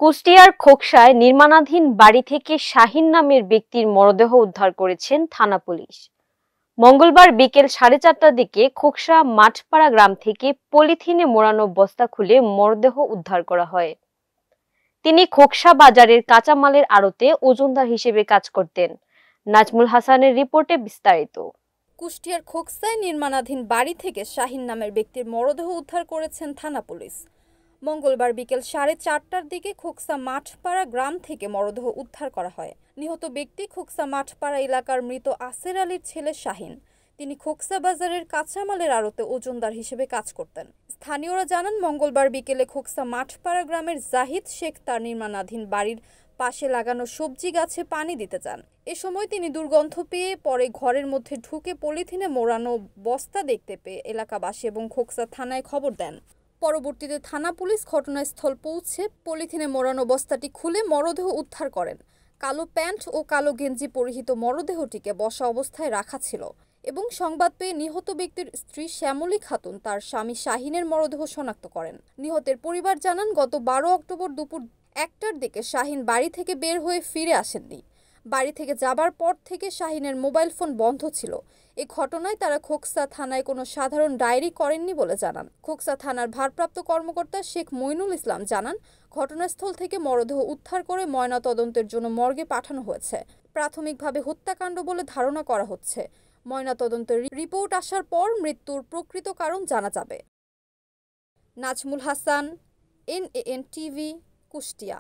কুষ্টিয়ার খোকসায় নির্মাণাধীন বাড়ি থেকে শাহিন নামের ব্যক্তির মরদেহ উদ্ধার করেছেন থানা পুলিশ। মঙ্গলবার বিকেল 4:30টার দিকে খোকসা মাঠপাড়া গ্রাম থেকে পলিথিনে মোড়ানো বস্তা খুলে মরদেহ উদ্ধার করা হয়। তিনি খোকসা বাজারের কাঁচামালের আড়তে ওজনদার হিসেবে কাজ করতেন। নাজমুল হাসানের রিপোর্টে বিস্তারিত। কুষ্টিয়ার খোকসায় নির্মাণাধীন বাড়ি থেকে শাহিন নামের ব্যক্তির মরদেহ উদ্ধার করেছেন থানা পুলিশ। মঙ্গলবার বিকেল 4:30টার দিকে খোকসা মাঠপাড়া গ্রাম থেকে মরদেহ উদ্ধার করা হয়। নিহত ব্যক্তি খোকসা মাঠপাড়া এলাকার মৃত আসের আলীর ছেলে শাহিন। তিনি খোকসা বাজারের কাঁচামালের আড়তে ওজনদার হিসেবে কাজ করতেন। স্থানীয়রা জানান, মঙ্গলবার বিকেলে খোকসা মাঠপাড়া গ্রামের জাহিদ শেখ তার নির্মাণাধীন বাড়ির পাশে লাগানো সবজি গাছে পানি দিতে যান। এ সময় তিনি দুর্গন্ধ পেয়ে পরে ঘরের মধ্যে ঢুকে পলিথিনে মোড়ানো বস্তা দেখতে পেয়ে এলাকাবাসী এবং খোকসা থানায় খবর দেন। পরবর্তীতে থানা পুলিশ ঘটনাস্থল পৌঁছে পলিথিনে মোড়ানো বস্তাটি খুলে মরদেহ উদ্ধার করেন। কালো প্যান্ট ও কালো গেঞ্জি পরিহিত মরদেহটিকে বসা অবস্থায় রাখা ছিল এবং সংবাদ পেয়ে নিহত ব্যক্তির স্ত্রী শ্যামলী খাতুন তার স্বামী শাহিনের মরদেহ শনাক্ত করেন। নিহতের পরিবার জানান, গত 12 অক্টোবর দুপুর 1টার দিকে শাহিন বাড়ি থেকে বের হয়ে ফিরে আসেননি। বাড়ি থেকে যাবার পর থেকে শাহিনের মোবাইল ফোন বন্ধ ছিল। এই ঘটনায় তারা খোকসা থানায় কোনো সাধারণ ডায়েরি করেননি বলে জানান। খোকসা থানার ভারপ্রাপ্ত কর্মকর্তা শেখ মইনুল ইসলাম জানান, ঘটনাস্থল থেকে মরদেহ উদ্ধার করে ময়নাতদন্তের জন্য মর্গে পাঠানো হয়েছে। প্রাথমিকভাবে হত্যাকাণ্ড বলে ধারণা করা হচ্ছে। ময়নাতদন্তের রিপোর্ট আসার পর মৃত্যুর প্রকৃত কারণ জানা যাবে। Nazmul Hasan, NAN TV, Kushtia.